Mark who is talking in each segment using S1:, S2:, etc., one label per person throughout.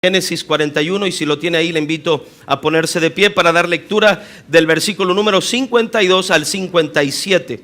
S1: Génesis 41, y si lo tiene ahí le invito a ponerse de pie para dar lectura del versículo número 52 al 57.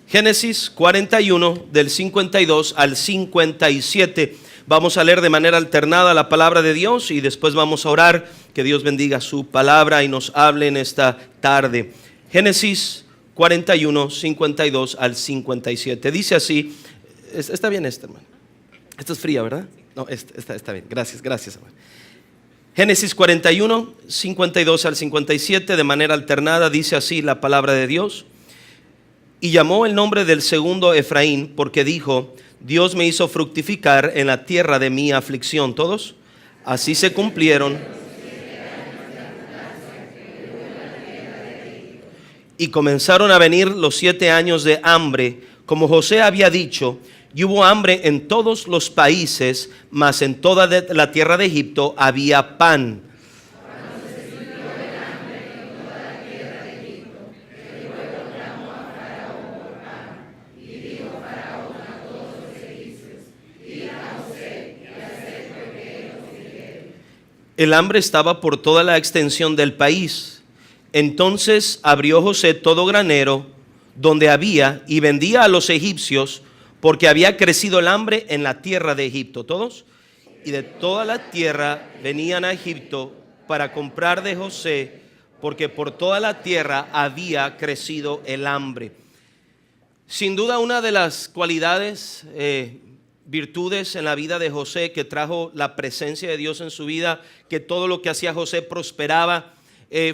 S1: Génesis 41 del 52 al 57. Vamos a leer de manera alternada la palabra de Dios y después vamos a orar. Que Dios bendiga su palabra y nos hable en esta tarde. Génesis 41, 52 al 57. Dice así. Está bien esta, hermano. Esta es fría, ¿verdad? No, está bien. Gracias, hermano. Génesis 41, 52 al 57, de manera alternada, dice así la palabra de Dios. Y llamó el nombre del segundo Efraín, porque dijo: Dios me hizo fructificar en la tierra de mi aflicción. ¿Todos? Así se cumplieron. Y comenzaron a venir los 7 años de hambre, como José había dicho, y hubo hambre en todos los países, mas en toda la tierra de Egipto había pan. El hambre estaba por toda la extensión del país. Entonces abrió José todo granero donde había y vendía a los egipcios, porque había crecido el hambre en la tierra de Egipto. ¿Todos? Y de toda la tierra venían a Egipto para comprar de José, porque por toda la tierra había crecido el hambre. Sin duda, una de las cualidades, virtudes en la vida de José que trajo la presencia de Dios en su vida, que todo lo que hacía José prosperaba,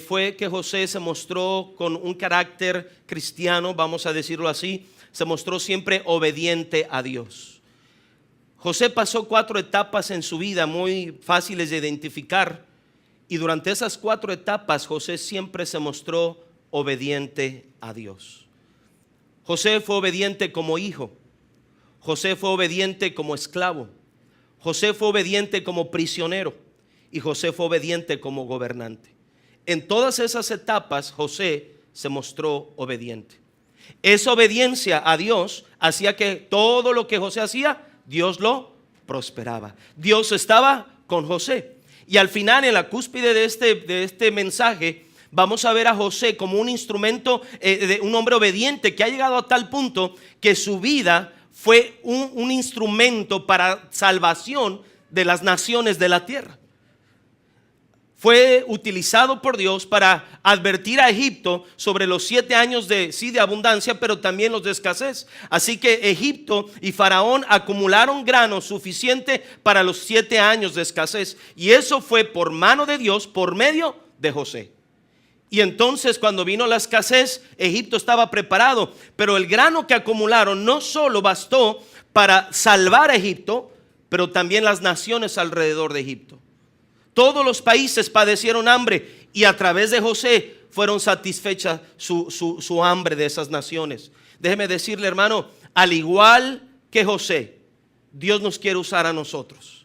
S1: fue que José se mostró con un carácter cristiano, vamos a decirlo así. Se mostró siempre obediente a Dios. José pasó 4 etapas en su vida muy fáciles de identificar, y durante esas 4 etapas José siempre se mostró obediente a Dios. José fue obediente como hijo. José fue obediente como esclavo. José fue obediente como prisionero. Y José fue obediente como gobernante. En todas esas etapas José se mostró obediente. Esa obediencia a Dios hacía que todo lo que José hacía, Dios lo prosperaba. Dios estaba con José. Y al final, en la cúspide de este mensaje, vamos a ver a José como un instrumento, de un hombre obediente que ha llegado a tal punto que su vida fue un instrumento para salvación de las naciones de la tierra. Fue utilizado por Dios para advertir a Egipto sobre los 7 años de abundancia, pero también los de escasez. Así que Egipto y Faraón acumularon grano suficiente para los 7 años de escasez. Y eso fue por mano de Dios, por medio de José. Y entonces, cuando vino la escasez, Egipto estaba preparado. Pero el grano que acumularon no solo bastó para salvar a Egipto, pero también las naciones alrededor de Egipto. Todos los países padecieron hambre, y a través de José fueron satisfechas su hambre de esas naciones. Déjeme decirle, hermano, al igual que José, Dios nos quiere usar a nosotros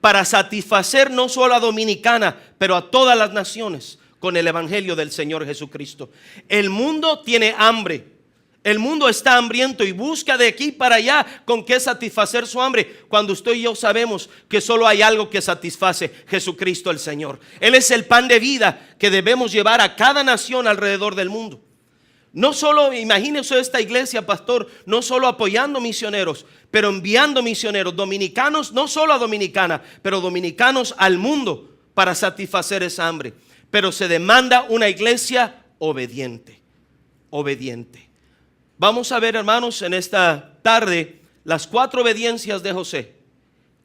S1: para satisfacer no solo a Dominicana, pero a todas las naciones con el evangelio del Señor Jesucristo. El mundo tiene hambre. El mundo está hambriento y busca de aquí para allá con qué satisfacer su hambre, cuando usted y yo sabemos que solo hay algo que satisface: Jesucristo el Señor. Él es el pan de vida que debemos llevar a cada nación alrededor del mundo. No solo, imagínese esta iglesia, pastor, no solo apoyando misioneros, pero enviando misioneros dominicanos, no solo a Dominicana, pero dominicanos al mundo, para satisfacer esa hambre. Pero se demanda una iglesia obediente. Vamos a ver, hermanos, en esta tarde las 4 obediencias de José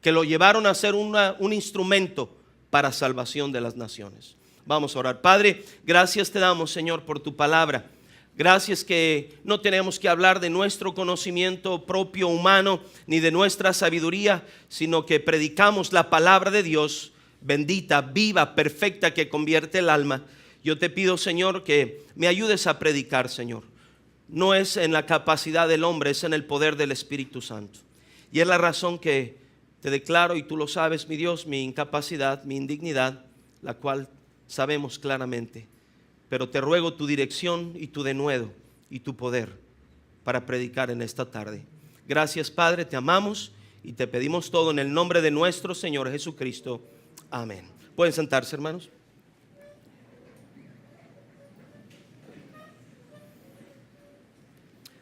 S1: que lo llevaron a ser un instrumento para salvación de las naciones. Vamos a orar. Padre, gracias te damos, Señor, por tu palabra. Gracias que no tenemos que hablar de nuestro conocimiento propio humano ni de nuestra sabiduría, sino que predicamos la palabra de Dios, bendita, viva, perfecta, que convierte el alma. Yo te pido, Señor, que me ayudes a predicar, Señor. No es en la capacidad del hombre, es en el poder del Espíritu Santo. Y es la razón que te declaro, y tú lo sabes, mi Dios, mi incapacidad, mi indignidad, la cual sabemos claramente, pero te ruego tu dirección y tu denuedo y tu poder para predicar en esta tarde. Gracias, Padre, te amamos y te pedimos todo en el nombre de nuestro Señor Jesucristo. Amén. Pueden sentarse, hermanos.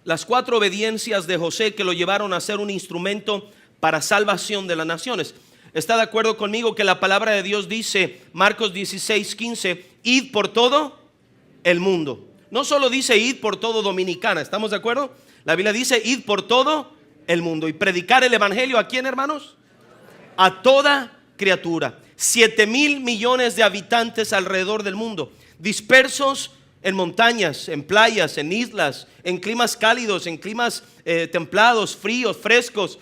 S1: Las 4 obediencias de José que lo llevaron a ser un instrumento para salvación de las naciones. ¿Está de acuerdo conmigo que la palabra de Dios dice, Marcos 16:15, id por todo el mundo? No solo dice id por todo Dominicana, ¿estamos de acuerdo? La Biblia dice id por todo el mundo y predicar el evangelio. ¿A quién, hermanos? A toda criatura. 7,000 millones de habitantes alrededor del mundo, dispersos en montañas, en playas, en islas, en climas cálidos, en climas templados, fríos, frescos,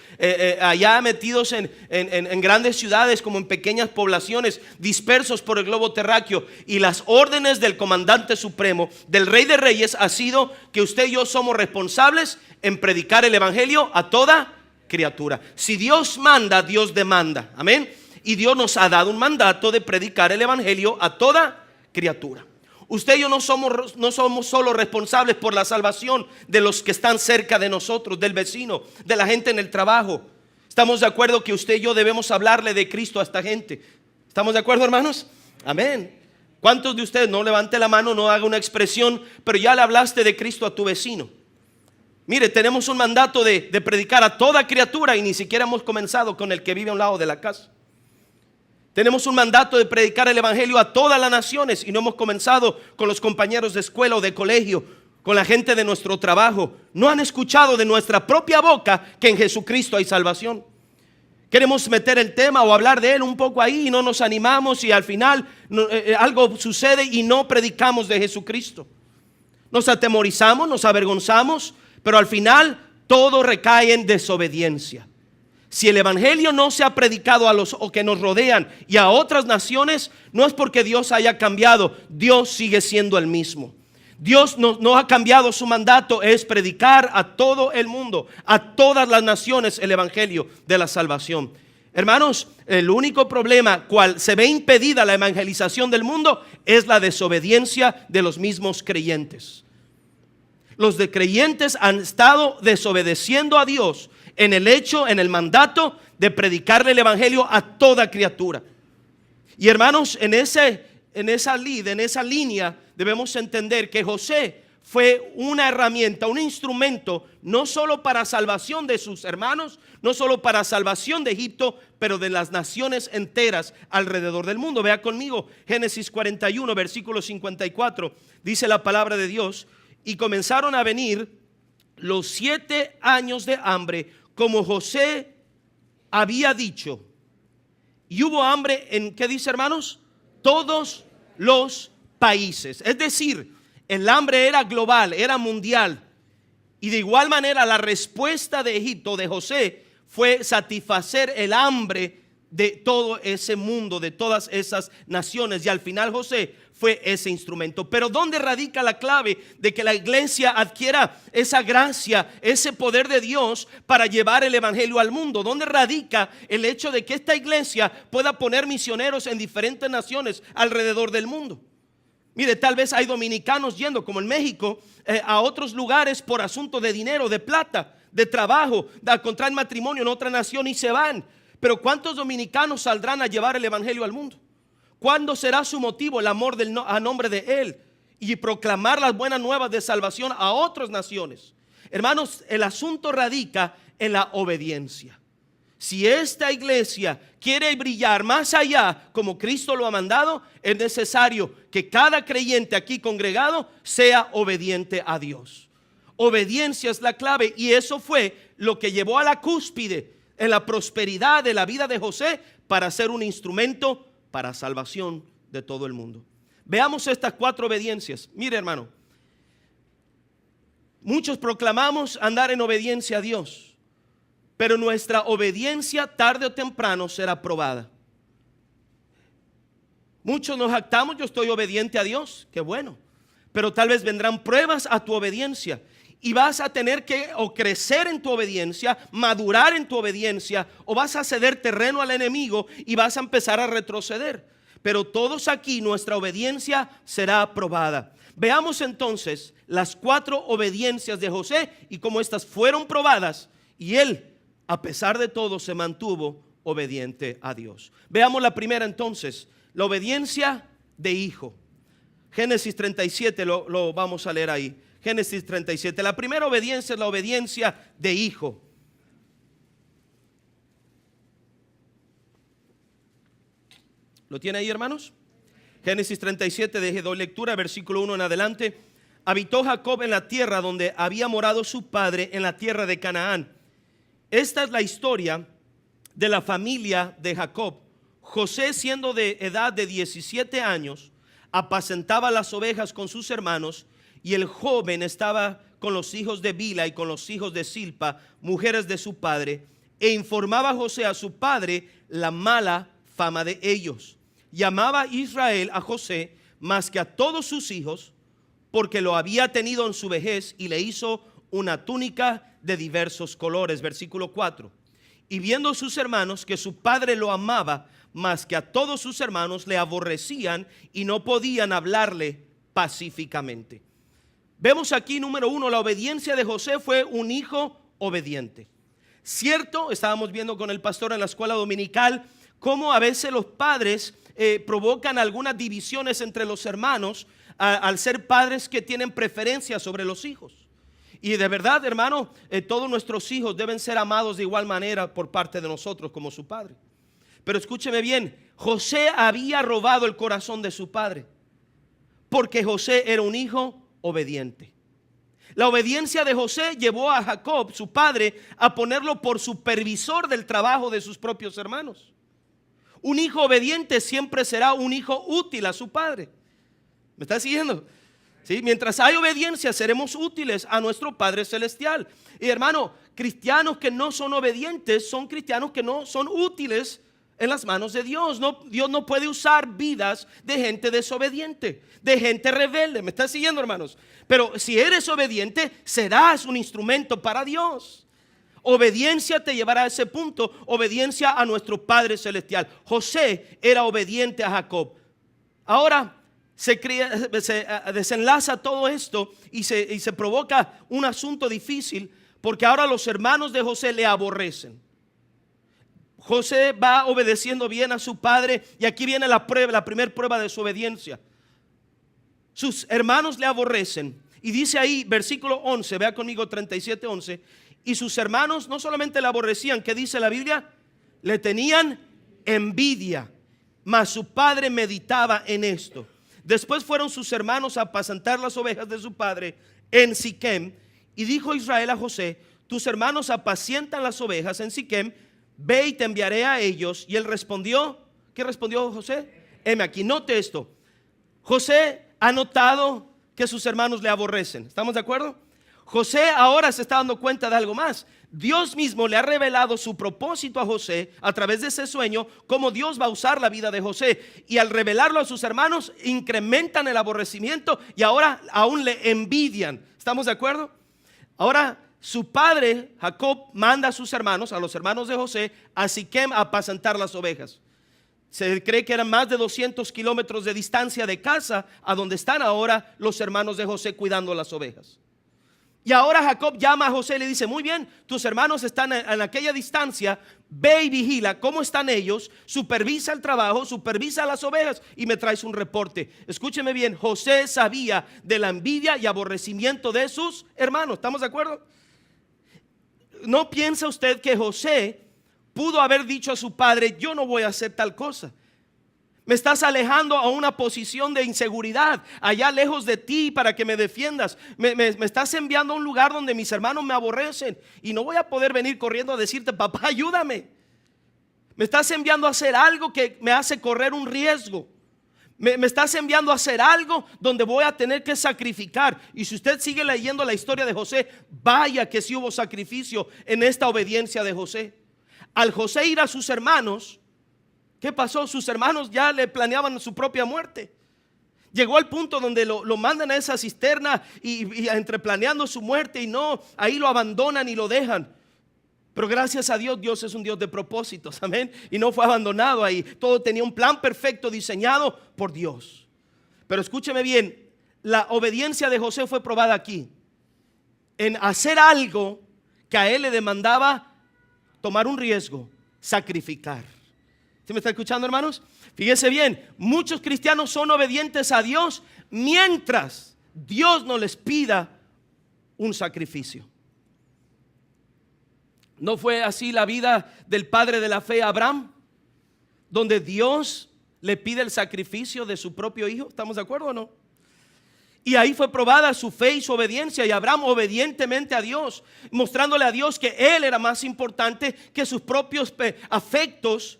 S1: allá metidos en grandes ciudades como en pequeñas poblaciones, dispersos por el globo terráqueo. Y las órdenes del comandante supremo, del Rey de Reyes, ha sido que usted y yo somos responsables en predicar el evangelio a toda criatura. Si Dios manda, Dios demanda. Amén. Y Dios nos ha dado un mandato de predicar el evangelio a toda criatura. Usted y yo no somos solo responsables por la salvación de los que están cerca de nosotros, del vecino, de la gente en el trabajo. Estamos de acuerdo que usted y yo debemos hablarle de Cristo a esta gente. ¿Estamos de acuerdo, hermanos? Amén. ¿Cuántos de ustedes, no levante la mano, no haga una expresión, pero ya le hablaste de Cristo a tu vecino? Mire, tenemos un mandato de predicar a toda criatura y ni siquiera hemos comenzado con el que vive a un lado de la casa. Tenemos un mandato de predicar el evangelio a todas las naciones y no hemos comenzado con los compañeros de escuela o de colegio, con la gente de nuestro trabajo. No han escuchado de nuestra propia boca que en Jesucristo hay salvación. Queremos meter el tema o hablar de él un poco ahí y no nos animamos y al final algo sucede y no predicamos de Jesucristo. Nos atemorizamos, nos avergonzamos, pero al final todo recae en desobediencia. Si el evangelio no se ha predicado a los que nos rodean y a otras naciones, no es porque Dios haya cambiado. Dios sigue siendo el mismo. Dios no ha cambiado su mandato, es predicar a todo el mundo, a todas las naciones, el evangelio de la salvación. Hermanos, el único problema cual se ve impedida la evangelización del mundo es la desobediencia de los mismos creyentes. Los de creyentes han estado desobedeciendo a Dios en el hecho, en el mandato de predicarle el evangelio a toda criatura. Y hermanos, en esa línea debemos entender que José fue una herramienta, un instrumento, no solo para salvación de sus hermanos, no solo para salvación de Egipto, pero de las naciones enteras alrededor del mundo. Vea conmigo Génesis 41, versículo 54, dice la palabra de Dios: y comenzaron a venir los 7 años de hambre, como José había dicho. Y hubo hambre en, ¿qué dice, hermanos? Todos los países. Es decir, el hambre era global, era mundial. Y de igual manera la respuesta de Egipto, de José, fue satisfacer el hambre de todo ese mundo, de todas esas naciones. Y al final José fue ese instrumento. Pero ¿dónde radica la clave de que la iglesia adquiera esa gracia, ese poder de Dios para llevar el evangelio al mundo? ¿Dónde radica el hecho de que esta iglesia pueda poner misioneros en diferentes naciones alrededor del mundo? Mire, tal vez hay dominicanos yendo, como en México, a otros lugares por asunto de dinero, de plata, de trabajo, de contraer matrimonio en otra nación y se van. Pero ¿cuántos dominicanos saldrán a llevar el evangelio al mundo? ¿Cuándo será su motivo? El amor a nombre de Él y proclamar las buenas nuevas de salvación a otras naciones. Hermanos, el asunto radica en la obediencia. Si esta iglesia quiere brillar más allá como Cristo lo ha mandado, es necesario que cada creyente aquí congregado sea obediente a Dios. Obediencia es la clave, y eso fue lo que llevó a la cúspide en la prosperidad de la vida de José para ser un instrumento para salvación de todo el mundo. Veamos estas 4 obediencias. Mire, hermano, muchos proclamamos andar en obediencia a Dios, pero nuestra obediencia tarde o temprano será probada. Muchos nos jactamos: yo estoy obediente a Dios, qué bueno, pero tal vez vendrán pruebas a tu obediencia y vas a tener que o crecer en tu obediencia, madurar en tu obediencia, o vas a ceder terreno al enemigo y vas a empezar a retroceder. pero todos aquí nuestra obediencia será aprobada. Veamos entonces las 4 obediencias de José y cómo estas fueron probadas y él, a pesar de todo, se mantuvo obediente a Dios. Veamos la primera entonces, la obediencia de hijo. Génesis 37 lo vamos a leer ahí. Génesis 37. La primera obediencia es la obediencia de hijo. ¿Lo tiene ahí, hermanos? Génesis 37, doy lectura, versículo 1 en adelante. Habitó Jacob en la tierra donde había morado su padre, en la tierra de Canaán. Esta es la historia de la familia de Jacob. José, siendo de edad de 17 años, apacentaba las ovejas con sus hermanos, y el joven estaba con los hijos de Bila y con los hijos de Silpa, mujeres de su padre, e informaba a José a su padre la mala fama de ellos. Llamaba Israel a José más que a todos sus hijos, porque lo había tenido en su vejez, y le hizo una túnica de diversos colores. Versículo 4. Y viendo sus hermanos que su padre lo amaba más que a todos sus hermanos, le aborrecían y no podían hablarle pacíficamente. Vemos aquí, número 1, la obediencia de José fue un hijo obediente. Cierto, estábamos viendo con el pastor en la escuela dominical cómo a veces los padres provocan algunas divisiones entre los hermanos al ser padres que tienen preferencia sobre los hijos. Y de verdad, hermano, todos nuestros hijos deben ser amados de igual manera por parte de nosotros como su padre. Pero escúcheme bien, José había robado el corazón de su padre, porque José era un hijo obediente. La obediencia de José llevó a Jacob, su padre, a ponerlo por supervisor del trabajo de sus propios hermanos. Un hijo obediente siempre será un hijo útil a su padre. ¿Me está siguiendo? ¿Sí? Mientras hay obediencia, seremos útiles a nuestro Padre Celestial. Y hermano, cristianos que no son obedientes son cristianos que no son útiles en las manos de Dios. No, Dios no puede usar vidas de gente desobediente, de gente rebelde. ¿Me está siguiendo, hermanos? Pero si eres obediente, serás un instrumento para Dios. Obediencia te llevará a ese punto, obediencia a nuestro Padre Celestial. José era obediente a Jacob. Ahora se desenlaza todo esto y se provoca un asunto difícil, porque ahora los hermanos de José le aborrecen. José va obedeciendo bien a su padre, y aquí viene la primera prueba de su obediencia. Sus hermanos le aborrecen, y dice ahí, versículo 11, vea conmigo 37:11. Y sus hermanos no solamente le aborrecían, ¿qué dice la Biblia? Le tenían envidia, mas su padre meditaba en esto. Después fueron sus hermanos a apacentar las ovejas de su padre en Siquem, y dijo Israel a José: tus hermanos apacientan las ovejas en Siquem, ve y te enviaré a ellos. Y él respondió, ¿qué respondió José? Heme aquí, note esto. José ha notado que sus hermanos le aborrecen, ¿estamos de acuerdo? José ahora se está dando cuenta de algo más. Dios mismo le ha revelado su propósito a José a través de ese sueño, cómo Dios va a usar la vida de José. Y al revelarlo a sus hermanos, incrementan el aborrecimiento y ahora aún le envidian. ¿Estamos de acuerdo? Ahora su padre Jacob manda a sus hermanos, a los hermanos de José, a Siquem a apacentar las ovejas. Se cree que eran más de 200 kilómetros de distancia de casa a donde están ahora los hermanos de José cuidando las ovejas. Y ahora Jacob llama a José y le dice: muy bien, tus hermanos están en aquella distancia, ve y vigila cómo están ellos, supervisa el trabajo, supervisa las ovejas y me traes un reporte. Escúcheme bien, José sabía de la envidia y aborrecimiento de sus hermanos. ¿Estamos de acuerdo? ¿No piensa usted que José pudo haber dicho a su padre: yo no voy a hacer tal cosa? Me estás alejando a una posición de inseguridad, allá lejos de ti, para que me defiendas. Me estás enviando a un lugar donde mis hermanos me aborrecen, y no voy a poder venir corriendo a decirte: papá, ayúdame. Me estás enviando a hacer algo que me hace correr un riesgo. Me estás enviando a hacer algo donde voy a tener que sacrificar. Y si usted sigue leyendo la historia de José, vaya que sí hubo sacrificio en esta obediencia de José. Al José ir a sus hermanos, ¿qué pasó? Sus hermanos ya le planeaban su propia muerte. Llegó al punto donde lo mandan a esa cisterna y entreplaneando su muerte, y no, ahí lo abandonan y lo dejan. Pero gracias a Dios, Dios es un Dios de propósitos, amén. Y no fue abandonado ahí. Todo tenía un plan perfecto diseñado por Dios. Pero escúcheme bien, la obediencia de José fue probada aquí, en hacer algo que a él le demandaba tomar un riesgo, sacrificar. ¿Sí me está escuchando, hermanos? Fíjese bien, muchos cristianos son obedientes a Dios mientras Dios no les pida un sacrificio. ¿No fue así la vida del padre de la fe, Abraham? Donde Dios le pide el sacrificio de su propio hijo. ¿Estamos de acuerdo o no? Y ahí fue probada su fe y su obediencia. Y Abraham obedientemente a Dios, mostrándole a Dios que él era más importante que sus propios afectos,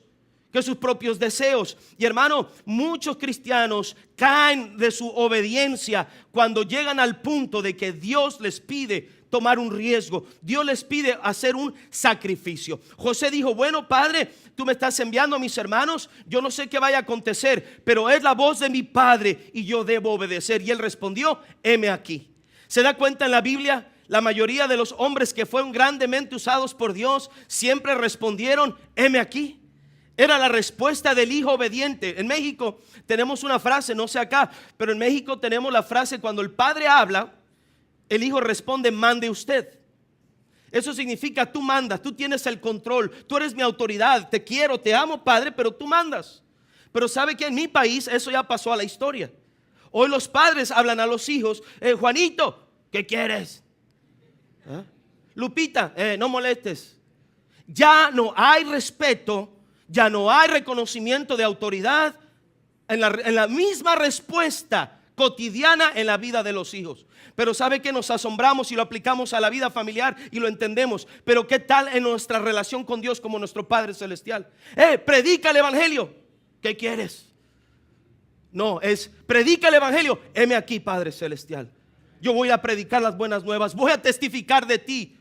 S1: que sus propios deseos. Y hermano, muchos cristianos caen de su obediencia cuando llegan al punto de que Dios les pide tomar un riesgo. Dios les pide hacer un sacrificio. José dijo: bueno, Padre, tú me estás enviando a mis hermanos, yo no sé qué vaya a acontecer, pero es la voz de mi padre y yo debo obedecer. Y él respondió: heme aquí. ¿Se da cuenta en la Biblia? La mayoría de los hombres que fueron grandemente usados por Dios siempre respondieron: heme aquí. Era la respuesta del hijo obediente. En México tenemos una frase, no sé acá, pero en México tenemos la frase: cuando el padre habla, el hijo responde: mande usted. Eso significa: tú mandas, tú tienes el control, tú eres mi autoridad, te quiero, te amo, Padre, pero tú mandas. Pero sabe que en mi país eso ya pasó a la historia. Hoy los padres hablan a los hijos: Juanito, ¿qué quieres? ¿Ah? Lupita, no molestes. Ya no hay respeto, ya no hay reconocimiento de autoridad en la misma respuesta cotidiana en la vida de los hijos. Pero sabe que nos asombramos y lo aplicamos a la vida familiar y lo entendemos. Pero ¿qué tal en nuestra relación con Dios como nuestro Padre Celestial? Predica el evangelio. ¿Qué quieres? No, es: predica el evangelio. Heme aquí, Padre Celestial. Yo voy a predicar las buenas nuevas, voy a testificar de ti.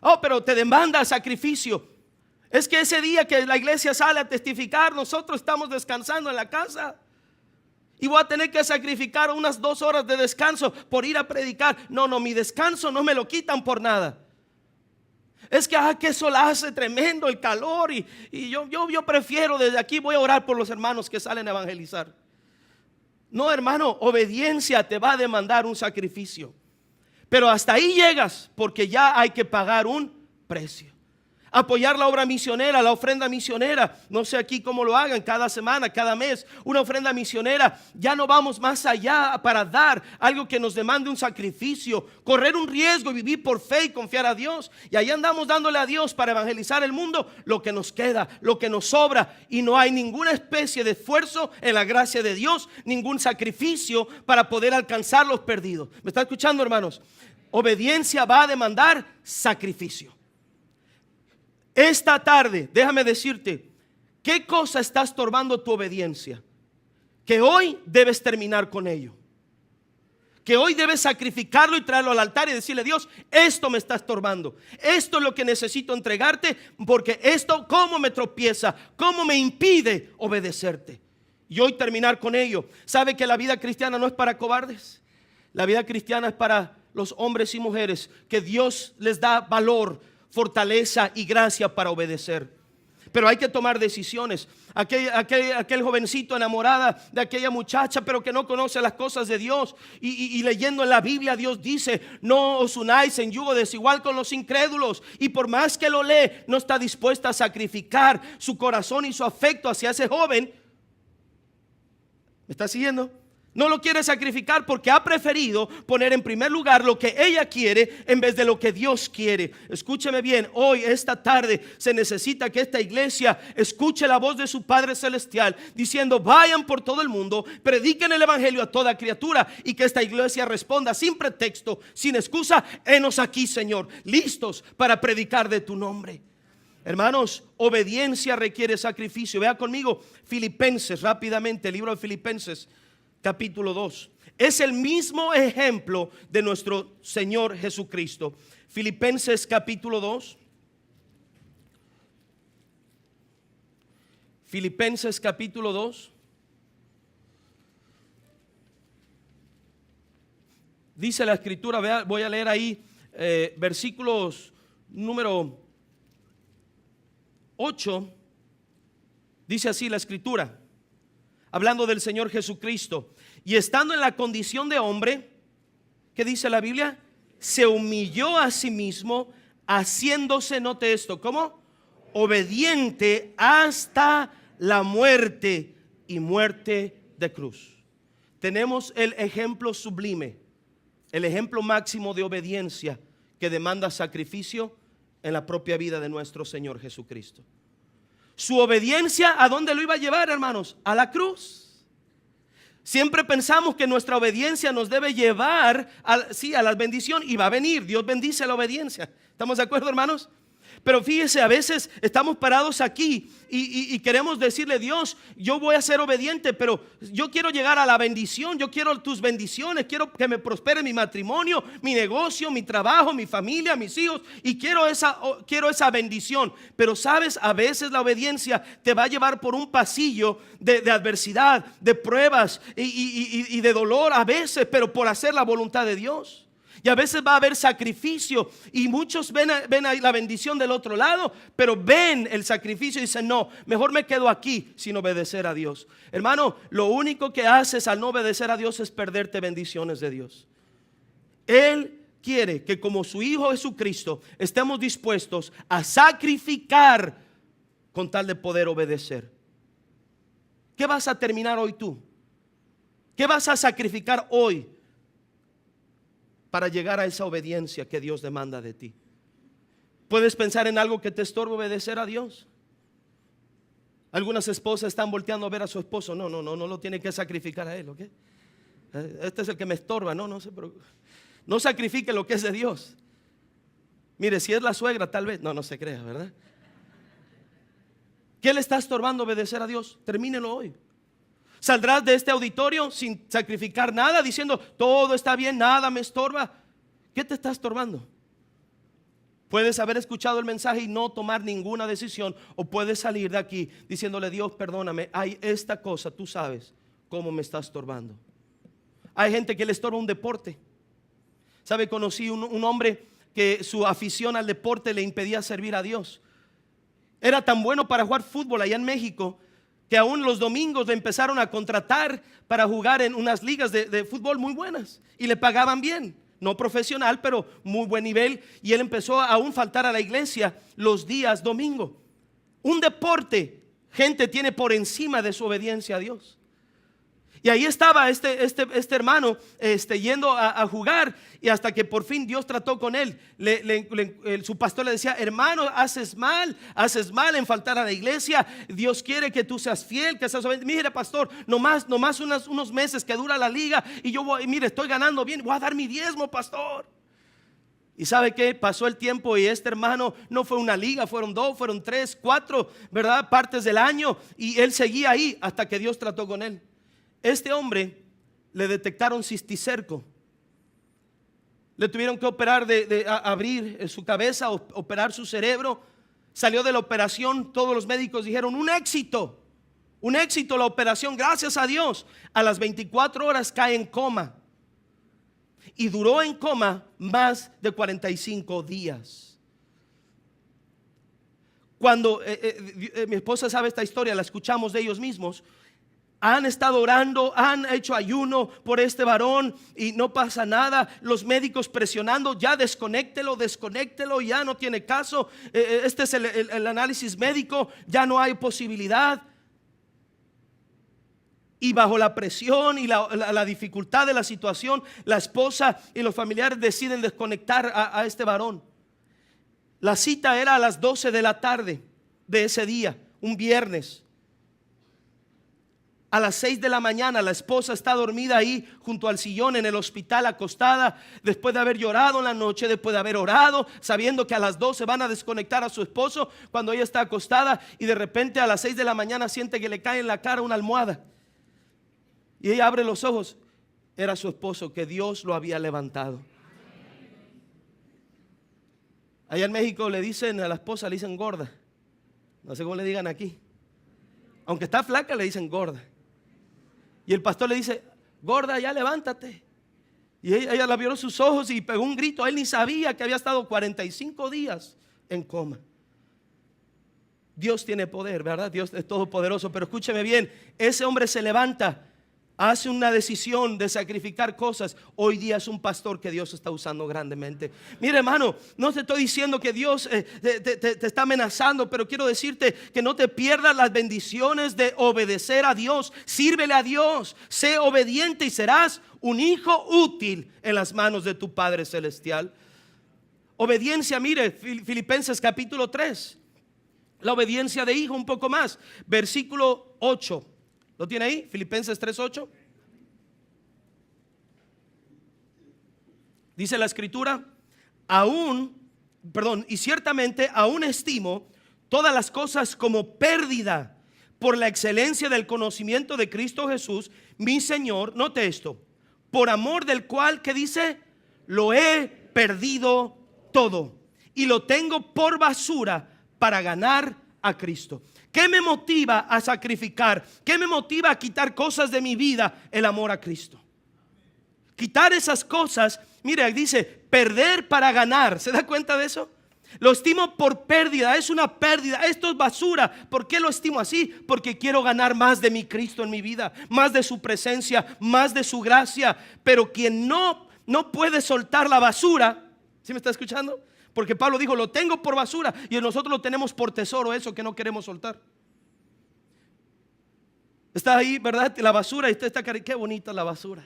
S1: Oh, pero te demanda sacrificio. Es que ese día que la iglesia sale a testificar, nosotros estamos descansando en la casa. Y voy a tener que sacrificar unas 2 horas de descanso por ir a predicar. No, mi descanso no me lo quitan por nada. Es que sol hace tremendo el calor. Y yo prefiero desde aquí, voy a orar por los hermanos que salen a evangelizar. No, hermano, obediencia te va a demandar un sacrificio. Pero hasta ahí llegas porque ya hay que pagar un precio. Apoyar la obra misionera, la ofrenda misionera. No sé aquí cómo lo hagan, cada semana, cada mes, una ofrenda misionera. Ya no vamos más allá para dar algo que nos demande un sacrificio, correr un riesgo y vivir por fe y confiar a Dios. Y ahí andamos dándole a Dios para evangelizar el mundo lo que nos queda, lo que nos sobra. Y no hay ninguna especie de esfuerzo en la gracia de Dios, ningún sacrificio para poder alcanzar los perdidos. ¿Me está escuchando, hermanos? Obediencia va a demandar sacrificio. Esta tarde, déjame decirte, ¿qué cosa está estorbando tu obediencia? Que hoy debes terminar con ello. Que hoy debes sacrificarlo y traerlo al altar y decirle: Dios, esto me está estorbando. Esto es lo que necesito entregarte, porque esto cómo me tropieza, cómo me impide obedecerte. Y hoy terminar con ello. ¿Sabe que la vida cristiana no es para cobardes? La vida cristiana es para los hombres y mujeres que Dios les da valor, fortaleza y gracia para obedecer. Pero hay que tomar decisiones. Aquel jovencito enamorada de aquella muchacha, pero que no conoce las cosas de Dios, y leyendo en la Biblia, Dios dice: no os unáis en yugo desigual con los incrédulos. Y por más que lo lee, no está dispuesta a sacrificar su corazón y su afecto hacia ese joven. ¿Me está siguiendo? No lo quiere sacrificar porque ha preferido poner en primer lugar lo que ella quiere en vez de lo que Dios quiere. Escúcheme bien, hoy, esta tarde, se necesita que esta iglesia escuche la voz de su Padre Celestial diciendo: vayan por todo el mundo, prediquen el evangelio a toda criatura. Y que esta iglesia responda sin pretexto, sin excusa: henos aquí, Señor, listos para predicar de tu nombre. Hermanos, obediencia requiere sacrificio. Vea conmigo Filipenses rápidamente, el libro de Filipenses capítulo 2. Es el mismo ejemplo de nuestro Señor Jesucristo. Filipenses capítulo 2. Filipenses capítulo 2. Dice la escritura, vea, voy a leer ahí versículos número 8, dice así la escritura, hablando del Señor Jesucristo: y estando en la condición de hombre, ¿qué dice la Biblia? Se humilló a sí mismo, haciéndose, note esto, ¿cómo? Obediente hasta la muerte, y muerte de cruz. Tenemos el ejemplo sublime, el ejemplo máximo de obediencia que demanda sacrificio en la propia vida de nuestro Señor Jesucristo. Su obediencia, ¿a dónde lo iba a llevar, hermanos? A la cruz. Siempre pensamos que nuestra obediencia nos debe llevar a la bendición, y va a venir. Dios bendice la obediencia. ¿Estamos de acuerdo, hermanos? Pero fíjese, a veces estamos parados aquí y queremos decirle: Dios, yo voy a ser obediente, pero yo quiero llegar a la bendición, yo quiero tus bendiciones, quiero que me prospere mi matrimonio, mi negocio, mi trabajo, mi familia, mis hijos, y quiero esa bendición. Pero sabes, a veces la obediencia te va a llevar por un pasillo de adversidad, de pruebas y de dolor a veces, pero por hacer la voluntad de Dios. Y a veces va a haber sacrificio, y muchos ven ahí la bendición del otro lado, pero ven el sacrificio y dicen: no, mejor me quedo aquí sin obedecer a Dios. Hermano, lo único que haces al no obedecer a Dios es perderte bendiciones de Dios. Él quiere que, como su Hijo Jesucristo, estemos dispuestos a sacrificar con tal de poder obedecer. ¿Qué vas a terminar hoy tú? ¿Qué vas a sacrificar hoy para llegar a esa obediencia que Dios demanda de ti? ¿Puedes pensar en algo que te estorbe obedecer a Dios? Algunas esposas están volteando a ver a su esposo: no lo tiene que sacrificar a él, ¿ok? Este es el que me estorba. No se preocupe. No sacrifique lo que es de Dios. Mire, si es la suegra, tal vez. No se crea, ¿verdad? ¿Qué le está estorbando obedecer a Dios? Termínelo hoy. Saldrás de este auditorio sin sacrificar nada, diciendo: todo está bien, nada me estorba. ¿Qué te está estorbando? Puedes haber escuchado el mensaje y no tomar ninguna decisión, o puedes salir de aquí diciéndole: Dios, perdóname, hay esta cosa, tú sabes cómo me está estorbando. Hay gente que le estorba un deporte. ¿Sabe? Conocí un hombre que su afición al deporte le impedía servir a Dios. Era tan bueno para jugar fútbol allá en México que aún los domingos le empezaron a contratar para jugar en unas ligas de fútbol muy buenas, y le pagaban bien, no profesional, pero muy buen nivel. Y él empezó a aún faltar a la iglesia los días domingo. Un deporte, gente, tiene por encima de su obediencia a Dios. Y ahí estaba este hermano yendo a jugar, y hasta que por fin Dios trató con él. Su pastor le decía: hermano, haces mal en faltar a la iglesia. Dios quiere que tú seas fiel, que seas obediente. Mire, pastor, nomás unos meses que dura la liga, y yo mire, estoy ganando bien, voy a dar mi diezmo, pastor. Y ¿sabe qué? Pasó el tiempo, y este hermano, no fue una liga, fueron 2, fueron 3, 4, ¿verdad? Partes del año, y él seguía ahí hasta que Dios trató con él. Este hombre le detectaron cisticerco. Le tuvieron que operar de abrir su cabeza, operar su cerebro. Salió de la operación, todos los médicos dijeron: un éxito la operación, gracias a Dios. A las 24 horas cae en coma, y duró en coma más de 45 días. Cuando mi esposa sabe esta historia, la escuchamos de ellos mismos. Han estado orando, han hecho ayuno por este varón y no pasa nada. Los médicos presionando: ya desconéctelo, ya no tiene caso. Este es el análisis médico, ya no hay posibilidad. Y bajo la presión y la dificultad de la situación, la esposa y los familiares deciden desconectar a este varón. La cita era a las 12 de la tarde de ese día, un viernes. A las 6 de la mañana la esposa está dormida ahí junto al sillón en el hospital, acostada, después de haber llorado en la noche, después de haber orado, sabiendo que a las 12 van a desconectar a su esposo. Cuando ella está acostada, y de repente a las 6 de la mañana siente que le cae en la cara una almohada, y ella abre los ojos. Era su esposo, que Dios lo había levantado. Allá en México le dicen a la esposa, le dicen gorda. No sé cómo le digan aquí. Aunque está flaca, le dicen gorda. Y el pastor le dice: gorda, ya levántate. Y ella la vio sus ojos y pegó un grito. Él ni sabía que había estado 45 días en coma. Dios tiene poder, ¿verdad? Dios es todopoderoso. Pero escúcheme bien, ese hombre se levanta, hace una decisión de sacrificar cosas. Hoy día es un pastor que Dios está usando grandemente. Mire, hermano, no te estoy diciendo que Dios te está amenazando, pero quiero decirte que no te pierdas las bendiciones de obedecer a Dios. Sírvele a Dios, sé obediente y serás un hijo útil en las manos de tu Padre Celestial. Obediencia, mire, Filipenses capítulo 3. La obediencia de hijo, un poco más. Versículo 8. ¿Lo tiene ahí? Filipenses 3:8. Dice la escritura: y ciertamente aún estimo todas las cosas como pérdida por la excelencia del conocimiento de Cristo Jesús, mi Señor. Note esto: por amor del cual, ¿qué dice? Lo he perdido todo y lo tengo por basura para ganar a Cristo. ¿Qué me motiva a sacrificar? ¿Qué me motiva a quitar cosas de mi vida? El amor a Cristo. Quitar esas cosas, mire, dice perder para ganar. ¿Se da cuenta de eso? Lo estimo por pérdida, es una pérdida, esto es basura. ¿Por qué lo estimo así? Porque quiero ganar más de mi Cristo en mi vida, más de su presencia, más de su gracia. Pero quien no puede soltar la basura, ¿sí me está escuchando? Porque Pablo dijo, lo tengo por basura, y nosotros lo tenemos por tesoro, eso que no queremos soltar. Está ahí, ¿verdad? La basura, y usted está, qué bonita la basura,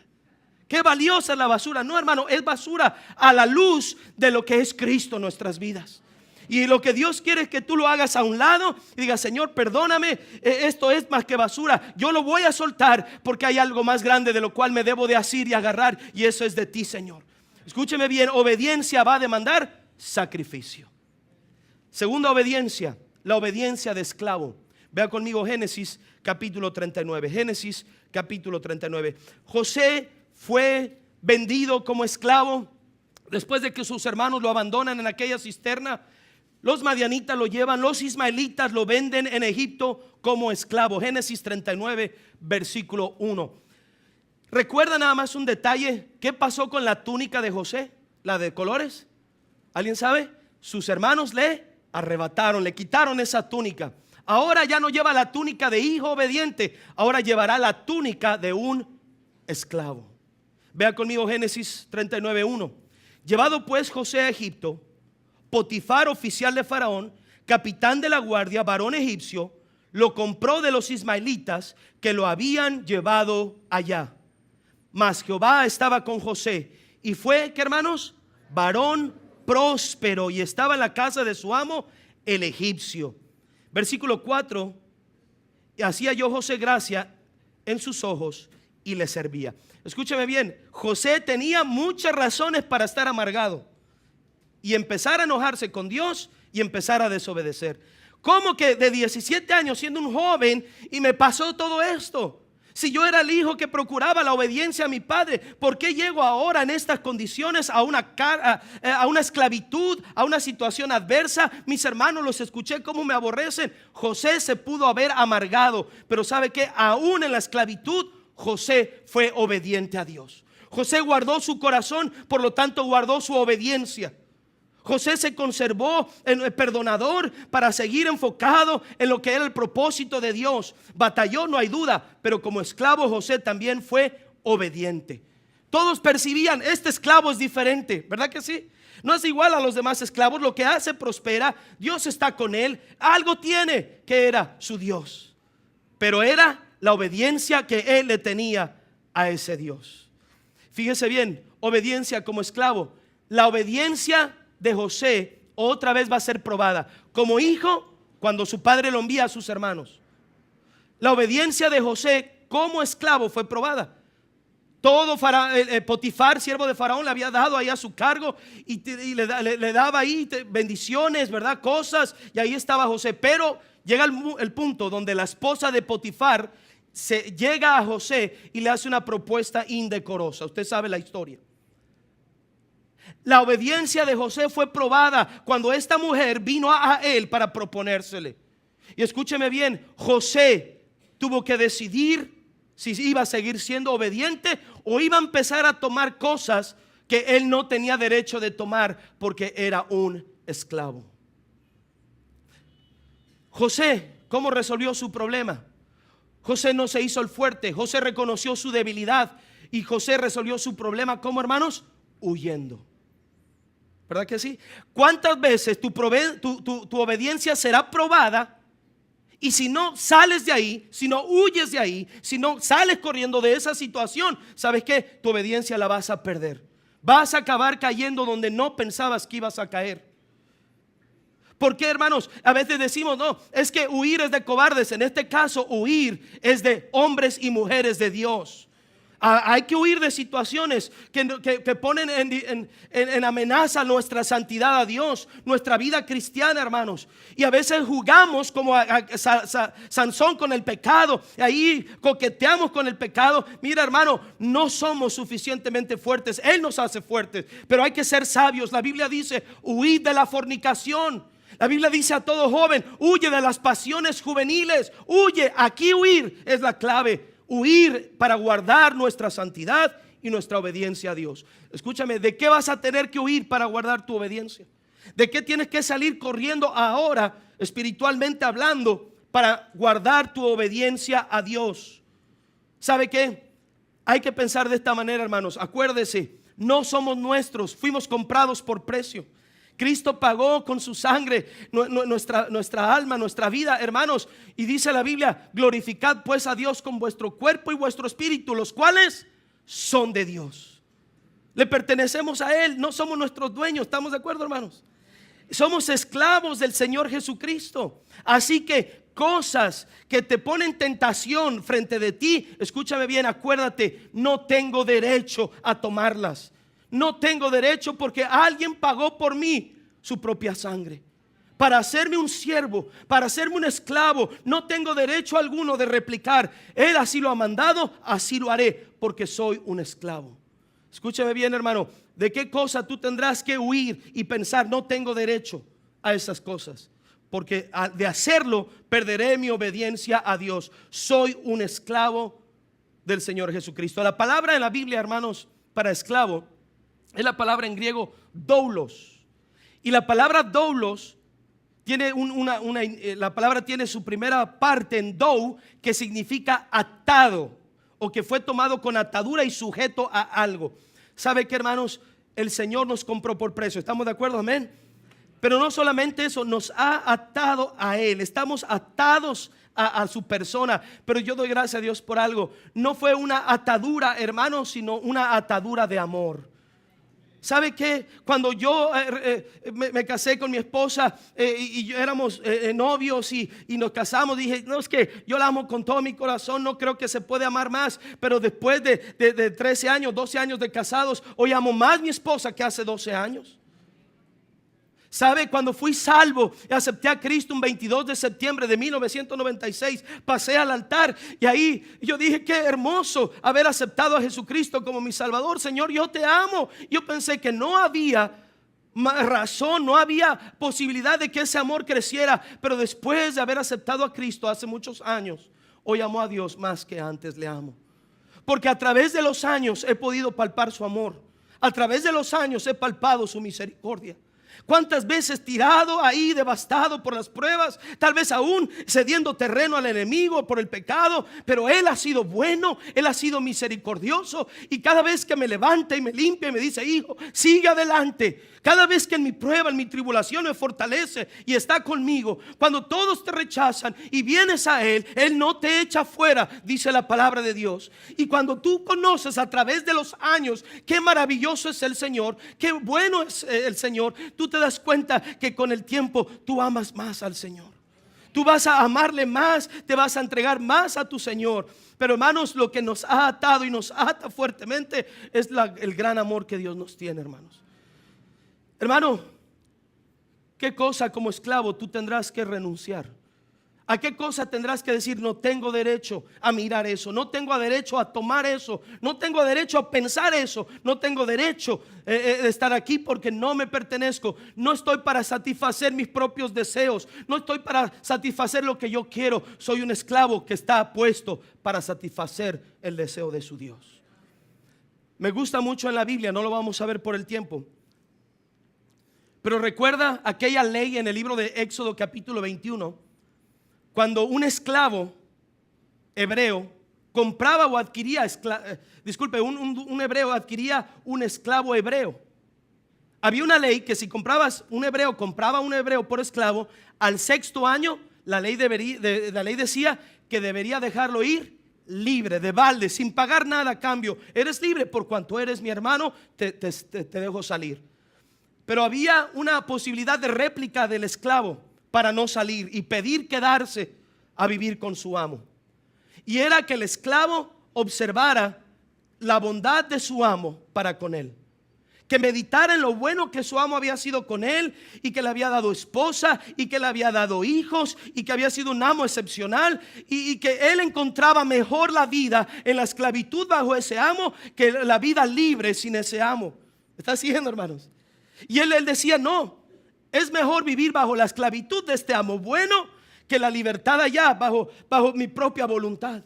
S1: qué valiosa es la basura. No, hermano, es basura a la luz de lo que es Cristo en nuestras vidas. Y lo que Dios quiere es que tú lo hagas a un lado y digas, Señor, perdóname, esto es más que basura, yo lo voy a soltar porque hay algo más grande de lo cual me debo de asir y agarrar, y eso es de ti, Señor. Escúcheme bien, obediencia va a demandar sacrificio. Segunda obediencia, la obediencia de esclavo. Vea conmigo Génesis capítulo 39. Génesis capítulo 39. José fue vendido como esclavo después de que sus hermanos lo abandonan en aquella cisterna. Los madianitas lo llevan, los ismaelitas lo venden en Egipto como esclavo. Génesis 39 versículo 1. Recuerda nada más un detalle. ¿Qué pasó con la túnica de José? La de colores. ¿Alguien sabe? Sus hermanos le arrebataron, le quitaron esa túnica. Ahora ya no lleva la túnica de hijo obediente, ahora llevará la túnica de un esclavo. Vea conmigo Génesis 39:1. Llevado pues José a Egipto, Potifar, oficial de Faraón, capitán de la guardia, varón egipcio, lo compró de los ismaelitas que lo habían llevado allá. Mas Jehová estaba con José y fue, ¿qué hermanos? Varón próspero, y estaba en la casa de su amo el egipcio. Versículo 4. Y hacía yo José gracia en sus ojos y le servía. Escúcheme bien, José tenía muchas razones para estar amargado y empezar a enojarse con Dios y empezar a desobedecer. ¿Cómo que de 17 años siendo un joven y me pasó todo esto? Si yo era el hijo que procuraba la obediencia a mi padre, ¿por qué llego ahora en estas condiciones a una esclavitud, a una situación adversa? Mis hermanos, los escuché cómo me aborrecen. José se pudo haber amargado, pero ¿sabe qué? Aún en la esclavitud, José fue obediente a Dios. José guardó su corazón, por lo tanto guardó su obediencia. José se conservó en el perdonador para seguir enfocado en lo que era el propósito de Dios. Batalló, no hay duda, pero como esclavo José también fue obediente. Todos percibían, este esclavo es diferente, ¿verdad que sí? No es igual a los demás esclavos, lo que hace prospera, Dios está con él, algo tiene que era su Dios. Pero era la obediencia que él le tenía a ese Dios. Fíjese bien, obediencia como esclavo. La obediencia de José otra vez va a ser probada. Como hijo, cuando su padre lo envía a sus hermanos. La obediencia de José como esclavo fue probada. Todo Potifar, siervo de Faraón, le había dado ahí a su cargo y le daba ahí bendiciones, ¿verdad? Cosas, y ahí estaba José. Pero llega el punto donde la esposa de Potifar llega a José y le hace una propuesta indecorosa. Usted sabe la historia. La obediencia de José fue probada cuando esta mujer vino a él para proponérsele. Y escúcheme bien, José tuvo que decidir si iba a seguir siendo obediente o iba a empezar a tomar cosas que él no tenía derecho de tomar porque era un esclavo. José, ¿cómo resolvió su problema? José no se hizo el fuerte. José reconoció su debilidad y José resolvió su problema. ¿Cómo, hermanos? Huyendo. ¿Verdad que sí? ¿Cuántas veces tu obediencia será probada? Y si no sales de ahí, si no huyes de ahí, si no sales corriendo de esa situación, ¿sabes qué? Tu obediencia la vas a perder. Vas a acabar cayendo donde no pensabas que ibas a caer. ¿Por qué, hermanos? A veces decimos, no, es que huir es de cobardes. En este caso, huir es de hombres y mujeres de Dios. Hay que huir de situaciones que ponen en amenaza nuestra santidad a Dios, nuestra vida cristiana, hermanos. Y a veces jugamos como a Sansón con el pecado. Y ahí coqueteamos con el pecado. Mira, hermano, no somos suficientemente fuertes. Él nos hace fuertes, pero hay que ser sabios. La Biblia dice, huid de la fornicación. La Biblia dice a todo joven, huye de las pasiones juveniles. Huye, aquí huir es la clave. Huir para guardar nuestra santidad y nuestra obediencia a Dios. Escúchame, ¿de qué vas a tener que huir para guardar tu obediencia? ¿De qué tienes que salir corriendo ahora, espiritualmente hablando, para guardar tu obediencia a Dios? ¿Sabe qué? Hay que pensar de esta manera, hermanos. Acuérdese, no somos nuestros, fuimos comprados por precio. Cristo pagó con su sangre nuestra alma, nuestra vida, hermanos. Y dice la Biblia, glorificad pues a Dios con vuestro cuerpo y vuestro espíritu, los cuales son de Dios. Le pertenecemos a Él, no somos nuestros dueños. ¿Estamos de acuerdo, hermanos? Somos esclavos del Señor Jesucristo. Así que cosas que te ponen tentación frente de ti, escúchame bien, acuérdate, no tengo derecho a tomarlas. No tengo derecho porque alguien pagó por mí su propia sangre. Para hacerme un siervo, para hacerme un esclavo, no tengo derecho alguno de replicar. Él así lo ha mandado, así lo haré, porque soy un esclavo. Escúchame bien, hermano, ¿de qué cosa tú tendrás que huir y pensar? No tengo derecho a esas cosas, porque de hacerlo perderé mi obediencia a Dios. Soy un esclavo del Señor Jesucristo. La palabra en la Biblia, hermanos, para esclavo es la palabra en griego doulos. Y la palabra doulos tiene la palabra tiene su primera parte en dou, que significa atado, o que fue tomado con atadura y sujeto a algo. ¿Sabe qué, hermanos? El Señor nos compró por precio. ¿Estamos de acuerdo? Amén. Pero no solamente eso, nos ha atado a Él. Estamos atados a su persona. Pero yo doy gracias a Dios por algo. No fue una atadura, hermanos, sino una atadura de amor. ¿Sabe qué? Cuando yo me casé con mi esposa y yo éramos novios y nos casamos, dije, no, es que yo la amo con todo mi corazón, no creo que se puede amar más. Pero después de 13 años, 12 años de casados, hoy amo más a mi esposa que hace 12 años. ¿Sabe? Cuando fui salvo y acepté a Cristo un 22 de septiembre de 1996, pasé al altar y ahí yo dije, qué hermoso haber aceptado a Jesucristo como mi Salvador. Señor, yo te amo. Yo pensé que no había razón, no había posibilidad de que ese amor creciera, pero después de haber aceptado a Cristo hace muchos años, hoy amo a Dios más que antes le amo. Porque a través de los años he podido palpar su amor. A través de los años he palpado su misericordia. ¿Cuántas veces tirado ahí, devastado por las pruebas, tal vez aún cediendo terreno al enemigo por el pecado? Pero Él ha sido bueno, Él ha sido misericordioso. Y cada vez que me levanta y me limpia y me dice, hijo, sigue adelante. Cada vez que en mi prueba, en mi tribulación me fortalece y está conmigo. Cuando todos te rechazan y vienes a Él, Él no te echa fuera, dice la palabra de Dios. Y cuando tú conoces a través de los años qué maravilloso es el Señor, qué bueno es el Señor, tú te das cuenta que con el tiempo tú amas más al Señor. Tú vas a amarle más, te vas a entregar más a tu Señor. Pero hermanos, lo que nos ha atado y nos ata fuertemente es el gran amor que Dios nos tiene, hermanos. Hermano, ¿qué cosa como esclavo tú tendrás que renunciar? ¿A qué cosa tendrás que decir? No tengo derecho a mirar eso, no tengo derecho a tomar eso, no tengo derecho a pensar eso, no tengo derecho de estar aquí porque no me pertenezco. No estoy para satisfacer mis propios deseos, no estoy para satisfacer lo que yo quiero. Soy un esclavo que está puesto para satisfacer el deseo de su Dios. Me gusta mucho en la Biblia, no lo vamos a ver por el tiempo, pero recuerda aquella ley en el libro de Éxodo capítulo 21,
S2: cuando un esclavo hebreo compraba o adquiría, un hebreo adquiría un esclavo hebreo, había una ley que si comprabas un hebreo, compraba un hebreo por esclavo, al sexto año la ley decía que debería dejarlo ir libre, de balde, sin pagar nada a cambio. Eres libre por cuanto eres mi hermano, te dejo salir. Pero había una posibilidad de réplica del esclavo para no salir y pedir quedarse a vivir con su amo. Y era que el esclavo observara la bondad de su amo para con él, que meditara en lo bueno que su amo había sido con él, y que le había dado esposa, y que le había dado hijos, y que había sido un amo excepcional, y que él encontraba mejor la vida en la esclavitud bajo ese amo que la vida libre sin ese amo. ¿Me está siguiendo, hermanos? Y él decía, no, es mejor vivir bajo la esclavitud de este amo bueno que la libertad allá bajo mi propia voluntad.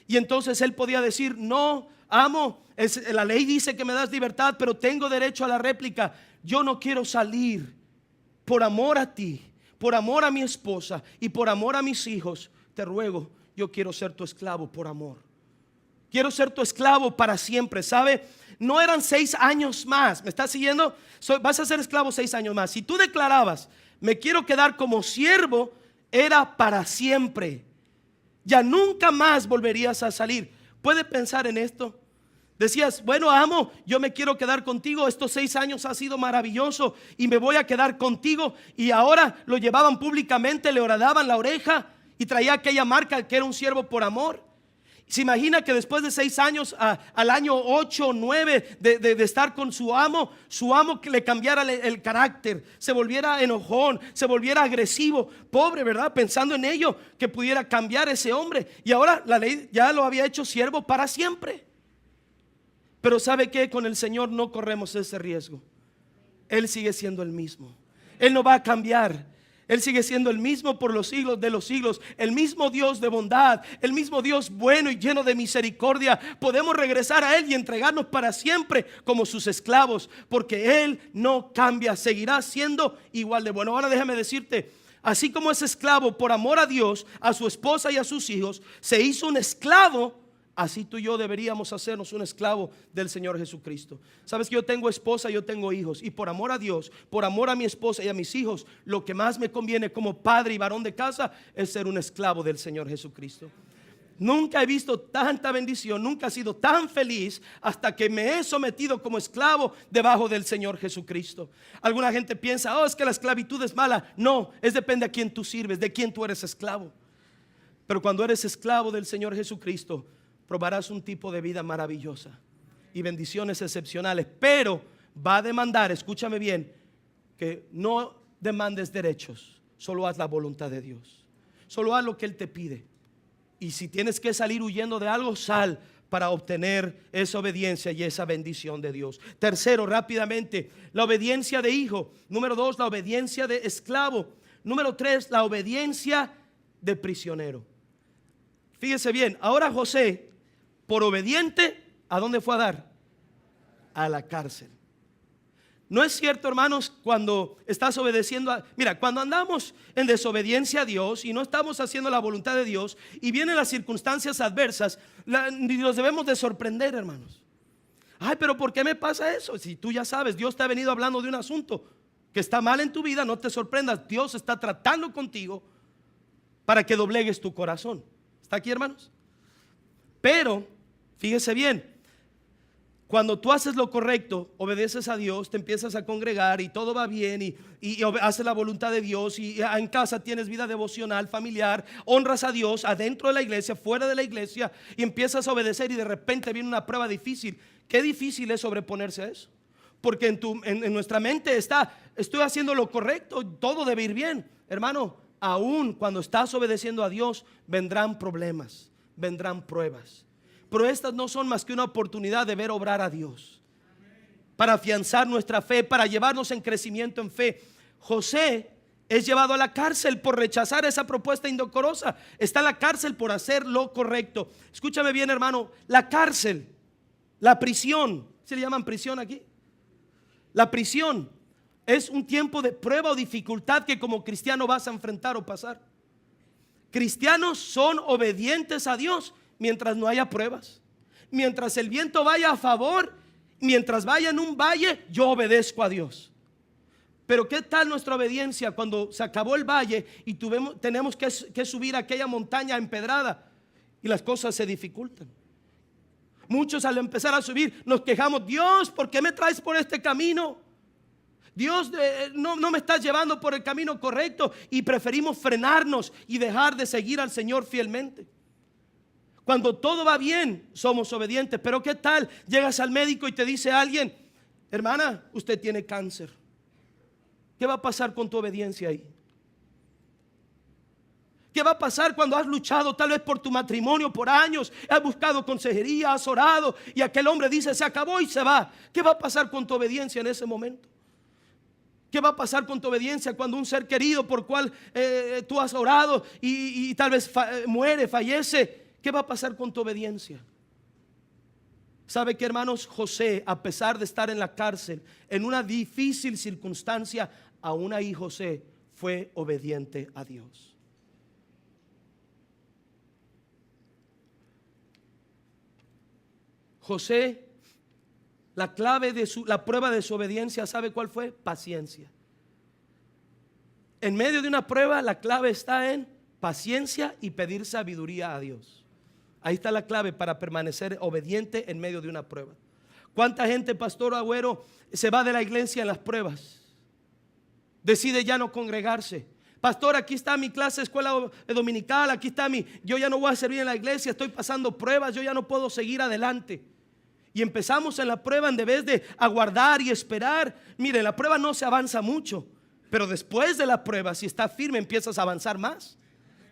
S2: Y entonces él podía decir, no, amo, la ley dice que me das libertad, pero tengo derecho a la réplica. Yo no quiero salir por amor a ti, por amor a mi esposa y por amor a mis hijos. Te ruego, yo quiero ser tu esclavo por amor. Quiero ser tu esclavo para siempre. ¿Sabe? No eran 6 años más. ¿Me estás siguiendo? Vas a ser esclavo 6 años más. Si tú declarabas, me quiero quedar como siervo, era para siempre. Ya nunca más volverías a salir. ¿Puede pensar en esto? Decías, bueno, amo, yo me quiero quedar contigo. Estos 6 años ha sido maravilloso y me voy a quedar contigo. Y ahora lo llevaban públicamente, le horadaban la oreja y traía aquella marca que era un siervo por amor. Se imagina que después de 6 años, al año 8 o 9 de estar con su amo que le cambiara el carácter, se volviera enojón, se volviera agresivo. Pobre, ¿verdad? Pensando en ello, que pudiera cambiar ese hombre. Y ahora la ley ya lo había hecho siervo para siempre. Pero ¿sabe qué? Con el Señor no corremos ese riesgo. Él sigue siendo el mismo. Él no va a cambiar. Él sigue siendo el mismo por los siglos de los siglos. El mismo Dios de bondad, el mismo Dios bueno y lleno de misericordia. Podemos regresar a Él y entregarnos para siempre como sus esclavos, porque Él no cambia, seguirá siendo igual de bueno. Ahora déjame decirte, así como es esclavo por amor a Dios, a su esposa y a sus hijos, se hizo un esclavo. Así tú y yo deberíamos hacernos un esclavo del Señor Jesucristo. Sabes que yo tengo esposa, yo tengo hijos, y por amor a Dios, por amor a mi esposa y a mis hijos, lo que más me conviene como padre y varón de casa es ser un esclavo del Señor Jesucristo. Nunca he visto tanta bendición, nunca he sido tan feliz hasta que me he sometido como esclavo debajo del Señor Jesucristo. Alguna gente piensa, oh, es que la esclavitud es mala. No, depende a quién tú sirves, de quién tú eres esclavo. Pero cuando eres esclavo del Señor Jesucristo, probarás un tipo de vida maravillosa y bendiciones excepcionales, pero va a demandar, escúchame bien, que no demandes derechos, solo haz la voluntad de Dios, solo haz lo que Él te pide. Y si tienes que salir huyendo de algo, sal para obtener esa obediencia y esa bendición de Dios. Tercero, rápidamente, la obediencia de hijo. Número 2, la obediencia de esclavo. Número 3, la obediencia de prisionero. Fíjese bien, ahora José, por obediente, ¿a dónde fue a dar? A la cárcel. ¿No es cierto, hermanos, cuando estás obedeciendo mira, cuando andamos en desobediencia a Dios y no estamos haciendo la voluntad de Dios y vienen las circunstancias adversas, nos debemos de sorprender, hermanos. Ay, pero ¿por qué me pasa eso? Si tú ya sabes, Dios te ha venido hablando de un asunto que está mal en tu vida, no te sorprendas. Dios está tratando contigo para que doblegues tu corazón. ¿Está aquí, hermanos? Pero, fíjese bien, cuando tú haces lo correcto, obedeces a Dios, te empiezas a congregar y todo va bien y haces la voluntad de Dios y en casa tienes vida devocional, familiar, honras a Dios adentro de la iglesia, fuera de la iglesia, y empiezas a obedecer y de repente viene una prueba difícil. Qué difícil es sobreponerse a eso, porque en nuestra mente estoy haciendo lo correcto, todo debe ir bien. Hermano, aún cuando estás obedeciendo a Dios, vendrán problemas, vendrán pruebas, pero estas no son más que una oportunidad de ver obrar a Dios, para afianzar nuestra fe, para llevarnos en crecimiento en fe. José es llevado a la cárcel por rechazar esa propuesta indecorosa. Está en la cárcel por hacer lo correcto. Escúchame bien, hermano, la cárcel, la prisión, ¿se le llaman prisión aquí? La prisión es un tiempo de prueba o dificultad que como cristiano vas a enfrentar o pasar. cristianos son obedientes a Dios mientras no haya pruebas. Mientras el viento vaya a favor, mientras vaya en un valle, yo obedezco a Dios. Pero ¿qué tal nuestra obediencia cuando se acabó el valle y tenemos que subir aquella montaña empedrada y las cosas se dificultan? Muchos al empezar a subir nos quejamos: Dios, ¿por qué me traes por este camino? Dios, no me estás llevando por el camino correcto. Y preferimos frenarnos y dejar de seguir al Señor fielmente. Cuando todo va bien, somos obedientes. Pero ¿qué tal? Llegas al médico y te dice alguien: hermana, usted tiene cáncer. ¿Qué va a pasar con tu obediencia ahí? ¿Qué va a pasar cuando has luchado tal vez por tu matrimonio por años? Has buscado consejería, has orado y aquel hombre dice: se acabó y se va. ¿Qué va a pasar con tu obediencia en ese momento? ¿Qué va a pasar con tu obediencia cuando un ser querido por cual tú has orado y tal vez muere, fallece? ¿Qué va a pasar con tu obediencia? ¿Sabe qué, hermanos? José, a pesar de estar en la cárcel, en una difícil circunstancia, aún ahí José fue obediente a Dios. José, la clave de la prueba de su obediencia, ¿sabe cuál fue? Paciencia. En medio de una prueba, la clave está en paciencia y pedir sabiduría a Dios. Ahí está la clave para permanecer obediente en medio de una prueba. ¿Cuánta gente, Pastor Agüero, se va de la iglesia en las pruebas? Decide ya no congregarse. Pastor, aquí está mi clase de escuela dominical, aquí está yo ya no voy a servir en la iglesia, estoy pasando pruebas, yo ya no puedo seguir adelante. Y empezamos en la prueba en vez de aguardar y esperar. Mire, la prueba no se avanza mucho, pero después de la prueba, si estás firme, empiezas a avanzar más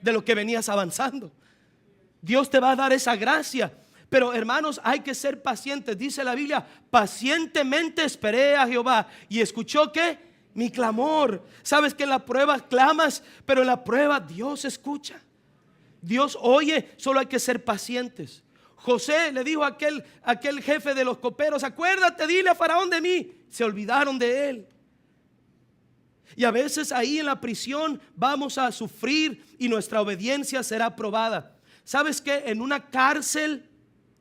S2: de lo que venías avanzando. Dios te va a dar esa gracia. Pero hermanos, hay que ser pacientes. Dice la Biblia: pacientemente esperé a Jehová y escuchó ¿qué? Mi clamor. Sabes que en la prueba clamas, pero en la prueba Dios escucha, Dios oye. Solo hay que ser pacientes. José le dijo a aquel jefe de los coperos: acuérdate, dile a Faraón de mí. Se olvidaron de él. Y a veces ahí en la prisión vamos a sufrir y nuestra obediencia será probada. ¿Sabes qué? En una cárcel,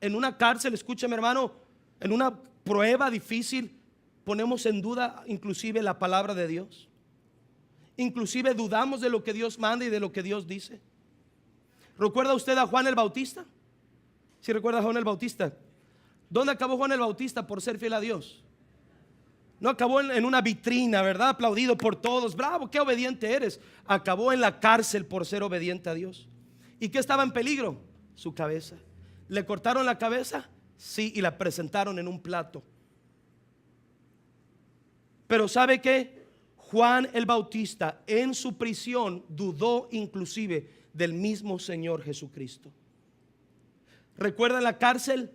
S2: escúchame, hermano, en una prueba difícil ponemos en duda inclusive la palabra de Dios. Inclusive dudamos de lo que Dios manda y de lo que Dios dice. ¿Recuerda usted a Juan el Bautista? ¿Sí recuerda a Juan el Bautista? ¿Dónde acabó Juan el Bautista por ser fiel a Dios? No acabó en una vitrina, ¿verdad? Aplaudido por todos. Bravo, qué obediente eres. Acabó en la cárcel por ser obediente a Dios. ¿Y qué estaba en peligro? Su cabeza. ¿Le cortaron la cabeza? Sí, y la presentaron en un plato. Pero ¿sabe qué? Juan el Bautista en su prisión dudó inclusive del mismo Señor Jesucristo. ¿Recuerda en la cárcel?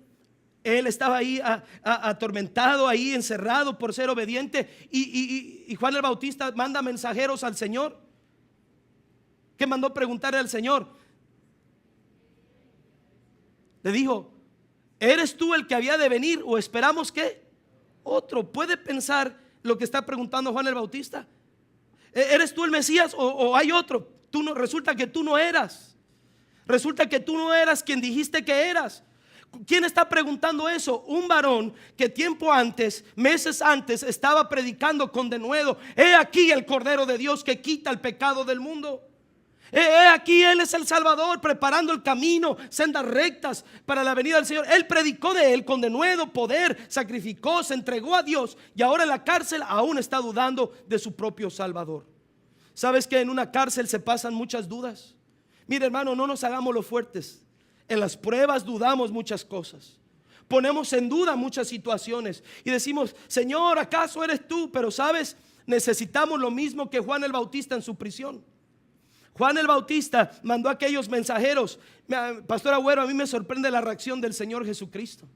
S2: Él estaba ahí atormentado, ahí encerrado por ser obediente. Y Juan el Bautista manda mensajeros al Señor. ¿Qué mandó preguntarle al Señor? Le dijo: ¿eres tú el que había de venir o esperamos que otro? ¿Puede pensar lo que está preguntando Juan el Bautista? ¿Eres tú el Mesías o hay otro? Resulta que tú no eras. Resulta que tú no eras quien dijiste que eras. ¿Quién está preguntando eso? Un varón que tiempo antes, meses antes, estaba predicando con denuedo: he aquí el Cordero de Dios que quita el pecado del mundo. He aquí Él es el Salvador, preparando el camino, sendas rectas para la venida del Señor. Él predicó de Él con denuedo poder, sacrificó, se entregó a Dios, y ahora en la cárcel aún está dudando de su propio Salvador. ¿Sabes que en una cárcel se pasan muchas dudas? Mire, hermano, no nos hagamos los fuertes. En las pruebas dudamos muchas cosas, ponemos en duda muchas situaciones y decimos: Señor, ¿acaso eres tú? Pero sabes, necesitamos lo mismo que Juan el Bautista en su prisión. Juan el Bautista mandó a aquellos mensajeros. Pastor Agüero, a mí me sorprende la reacción del Señor Jesucristo.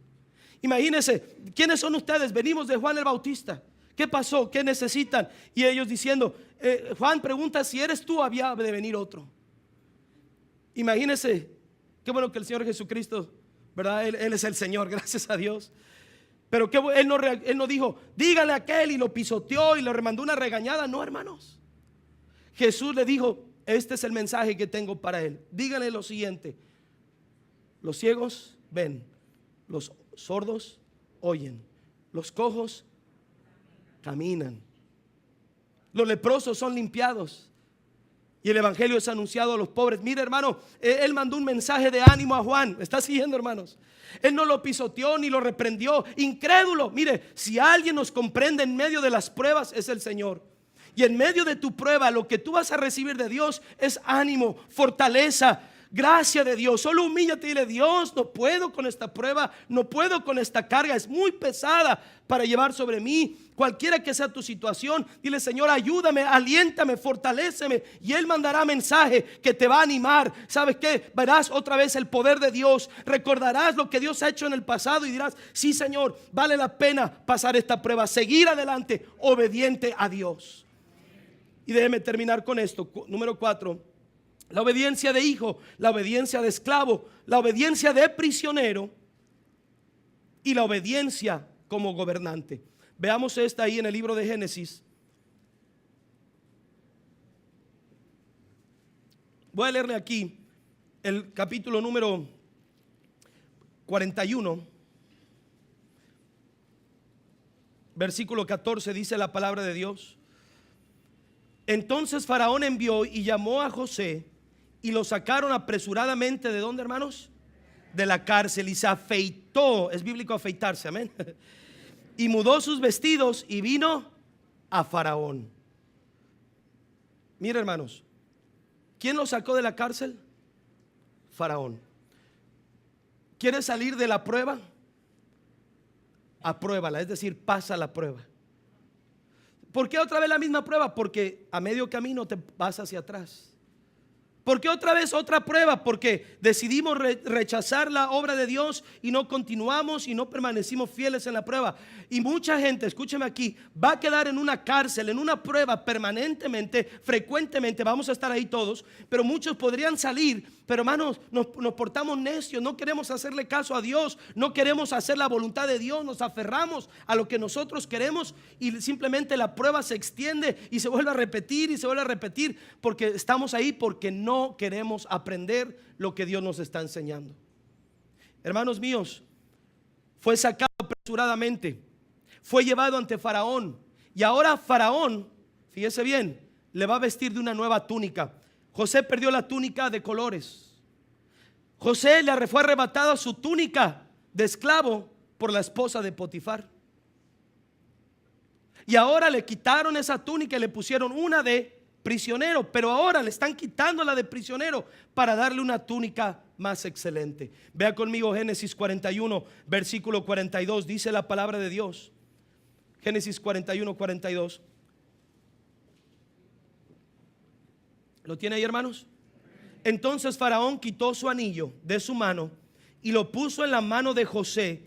S2: Imagínense, ¿quiénes son ustedes? Venimos de Juan el Bautista. ¿Qué pasó? ¿Qué necesitan? Y ellos diciendo: Juan pregunta si eres tú o había de venir otro. Imagínense. Qué bueno que el Señor Jesucristo, ¿verdad? Él es el Señor, gracias a Dios. Pero Él no dijo: dígale a aquel, y lo pisoteó y le remandó una regañada. No, hermanos. Jesús le dijo: este es el mensaje que tengo para él. Díganle lo siguiente: los ciegos ven, los sordos oyen, los cojos caminan, los leprosos son limpiados y el evangelio es anunciado a los pobres. Mire, hermano, él mandó un mensaje de ánimo a Juan. ¿Me está siguiendo, hermanos? Él no lo pisoteó ni lo reprendió. Incrédulo. Mire, si alguien nos comprende en medio de las pruebas, es el Señor. Y en medio de tu prueba, lo que tú vas a recibir de Dios es ánimo, fortaleza, gracia de Dios. Solo humíllate y dile: Dios, no puedo con esta prueba, no puedo con esta carga, es muy pesada para llevar sobre mí. Cualquiera que sea tu situación, dile: Señor, ayúdame, aliéntame, fortaléceme, y Él mandará mensaje que te va a animar. ¿Sabes qué? Verás otra vez el poder de Dios, recordarás lo que Dios ha hecho en el pasado y dirás: sí, Señor, vale la pena pasar esta prueba, seguir adelante, obediente a Dios. Y déjeme terminar con esto. Número 4: la obediencia de hijo, la obediencia de esclavo, la obediencia de prisionero y la obediencia como gobernante. Veamos esta ahí en el libro de Génesis. Voy a leerle aquí el capítulo número 41, versículo 14, dice la palabra de Dios: entonces Faraón envió y llamó a José, y lo sacaron apresuradamente. ¿De dónde, hermanos? De la cárcel, y se afeitó. Es bíblico afeitarse, amén. Y mudó sus vestidos y vino a Faraón. Mira, hermanos, ¿quién lo sacó de la cárcel? Faraón. ¿Quieres salir de la prueba? Apruébala, es decir, pasa la prueba. ¿Por qué otra vez la misma prueba? Porque a medio camino te vas hacia atrás. ¿Por qué otra vez otra prueba? Porque decidimos rechazar la obra de Dios y no continuamos y no permanecimos fieles en la prueba. Y mucha gente, escúcheme aquí, va a quedar en una cárcel, en una prueba permanentemente, frecuentemente. Vamos a estar ahí todos, pero muchos podrían salir. Pero hermanos, nos portamos necios, no queremos hacerle caso a Dios, no queremos hacer la voluntad de Dios, nos aferramos a lo que nosotros queremos y simplemente la prueba se extiende y se vuelve a repetir y se vuelve a repetir, porque estamos ahí porque no queremos aprender lo que Dios nos está enseñando. Hermanos míos, fue sacado apresuradamente, fue llevado ante Faraón, y ahora Faraón, fíjese bien, le va a vestir de una nueva túnica. José perdió la túnica de colores. José le fue arrebatada su túnica de esclavo por la esposa de Potifar. Y ahora le quitaron esa túnica y le pusieron una de prisionero. Pero ahora le están quitando la de prisionero para darle una túnica más excelente. Vea conmigo Génesis 41, versículo 42. Dice la palabra de Dios. Génesis 41, 42. ¿Lo tiene ahí, hermanos? Entonces Faraón quitó su anillo de su mano y lo puso en la mano de José.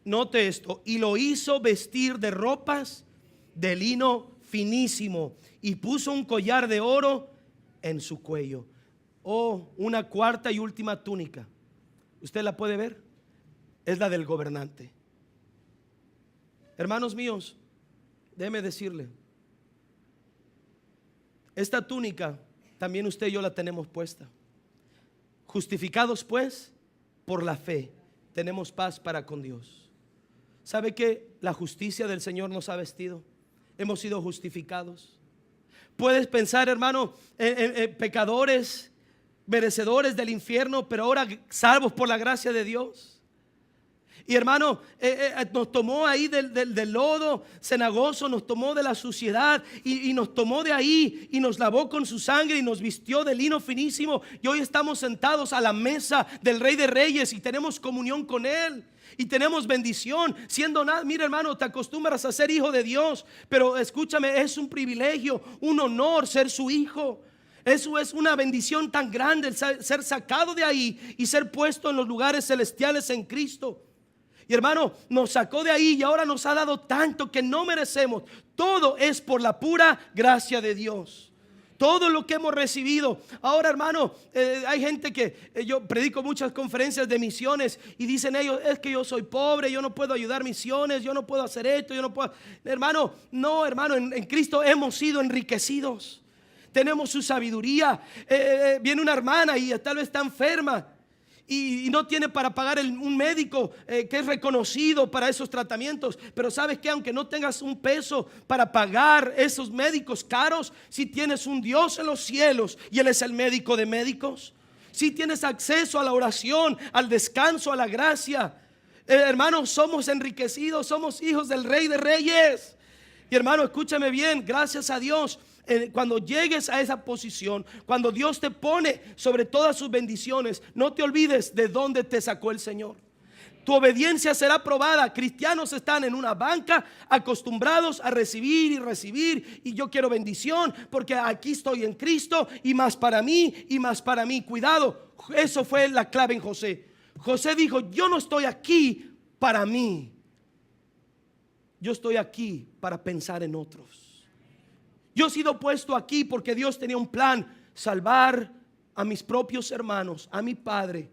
S2: Note esto: y lo hizo vestir de ropas de lino finísimo y puso un collar de oro en su cuello. Oh, una cuarta y última túnica. ¿Usted la puede ver? Es la del gobernante. Hermanos míos, déjeme decirle, esta túnica también usted y yo la tenemos puesta. Justificados pues por la fe, tenemos paz para con Dios. ¿Sabe que la justicia del Señor nos ha vestido? Hemos sido justificados. Puedes pensar, hermano, pecadores, merecedores del infierno, pero ahora salvos por la gracia de Dios. Y hermano, nos tomó ahí del lodo cenagoso, nos tomó de la suciedad y nos tomó de ahí y nos lavó con su sangre y nos vistió de lino finísimo. Y hoy estamos sentados a la mesa del Rey de Reyes y tenemos comunión con Él. Y tenemos bendición, siendo nada. Mira, hermano, te acostumbras a ser hijo de Dios, pero escúchame, es un privilegio, un honor ser su hijo. Eso es una bendición tan grande, ser sacado de ahí y ser puesto en los lugares celestiales en Cristo. Y hermano, nos sacó de ahí y ahora nos ha dado tanto que no merecemos. Todo es por la pura gracia de Dios. Todo lo que hemos recibido. Ahora, hermano, hay gente que yo predico muchas conferencias de misiones y dicen ellos: es que yo soy pobre, yo no puedo ayudar misiones, yo no puedo hacer esto, yo no puedo. Hermano, no, hermano, en Cristo hemos sido enriquecidos. tenemos su sabiduría. Viene una hermana y tal vez está enferma y no tiene para pagar un médico que es reconocido para esos tratamientos. Pero sabes que aunque no tengas un peso para pagar esos médicos caros, si tienes un Dios en los cielos y Él es el médico de médicos, si tienes acceso a la oración, al descanso, a la gracia, hermanos, somos enriquecidos, somos hijos del Rey de Reyes. Y hermano, escúchame bien, gracias a Dios, cuando llegues a esa posición, cuando Dios te pone sobre todas sus bendiciones, no te olvides de dónde te sacó el Señor. Tu obediencia será probada. Cristianos están en una banca acostumbrados a recibir y recibir, y yo quiero bendición porque aquí estoy en Cristo y más para mí y más para mí. Cuidado, eso fue la clave en José. José dijo: yo no estoy aquí para mí, yo estoy aquí para pensar en otros. Yo he sido puesto aquí porque Dios tenía un plan: salvar a mis propios hermanos, a mi padre,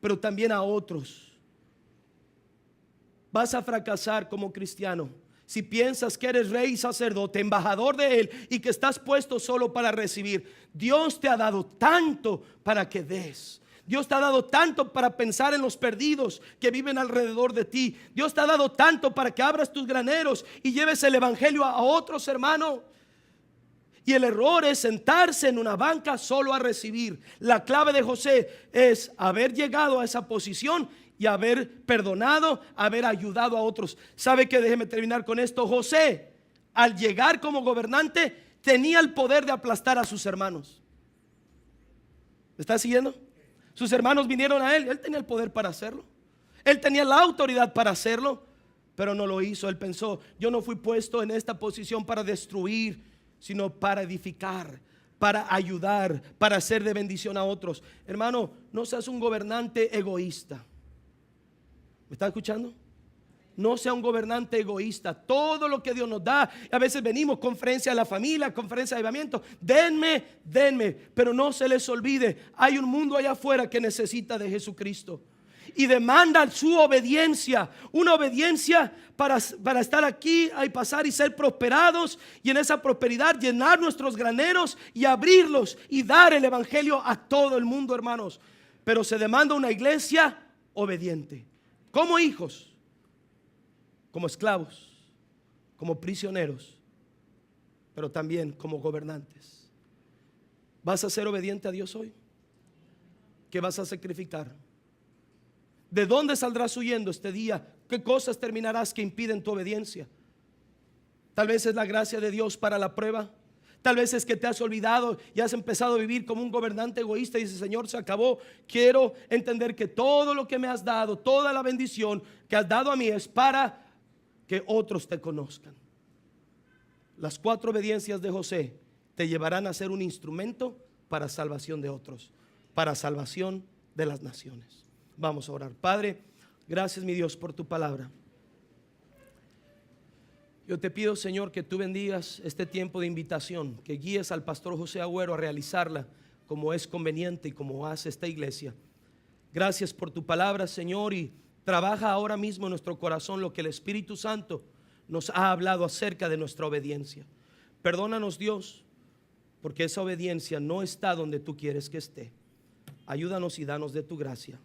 S2: pero también a otros. Vas a fracasar como cristiano si piensas que eres rey y sacerdote, embajador de Él, y que estás puesto solo para recibir. Dios te ha dado tanto para que des. Dios te ha dado tanto para pensar en los perdidos que viven alrededor de ti. Dios te ha dado tanto para que abras tus graneros y lleves el evangelio a otros, hermano. Y el error es sentarse en una banca solo a recibir. La clave de José es haber llegado a esa posición y haber perdonado, haber ayudado a otros. ¿Sabe qué? Déjeme terminar con esto. José, al llegar como gobernante, tenía el poder de aplastar a sus hermanos. ¿Me está siguiendo? Sus hermanos vinieron a él tenía el poder para hacerlo. Él tenía la autoridad para hacerlo, pero no lo hizo. Él pensó: yo no fui puesto en esta posición para destruir, sino para edificar, para ayudar, para ser de bendición a otros. Hermano, no seas un gobernante egoísta. ¿Me está escuchando? No sea un gobernante egoísta. Todo lo que Dios nos da, a veces venimos, conferencia de la familia, conferencia de avivamiento, denme, pero no se les olvide, hay un mundo allá afuera que necesita de Jesucristo y demanda su obediencia, una obediencia para estar aquí y pasar y ser prosperados, y en esa prosperidad llenar nuestros graneros y abrirlos y dar el evangelio a todo el mundo, hermanos. Pero se demanda una iglesia obediente, como hijos, como esclavos, como prisioneros, pero también como gobernantes. ¿Vas a ser obediente a Dios hoy? ¿Qué vas a sacrificar? ¿De dónde saldrás huyendo este día? ¿Qué cosas terminarás que impiden tu obediencia? Tal vez es la gracia de Dios para la prueba. Tal vez es que te has olvidado y has empezado a vivir como un gobernante egoísta y dices: Señor, se acabó. Quiero entender que todo lo que me has dado, toda la bendición que has dado a mí, es para que otros te conozcan. Las 4 obediencias de José te llevarán a ser un instrumento para salvación de otros, para salvación de las naciones. Vamos a orar. Padre, gracias, mi Dios, por tu palabra. Yo te pido, Señor, que tú bendigas este tiempo de invitación, que guíes al pastor José Agüero a realizarla como es conveniente y como hace esta iglesia. Gracias por tu palabra, Señor, y trabaja ahora mismo en nuestro corazón lo que el Espíritu Santo nos ha hablado acerca de nuestra obediencia. Perdónanos, Dios, porque esa obediencia no está donde tú quieres que esté. Ayúdanos y danos de tu gracia.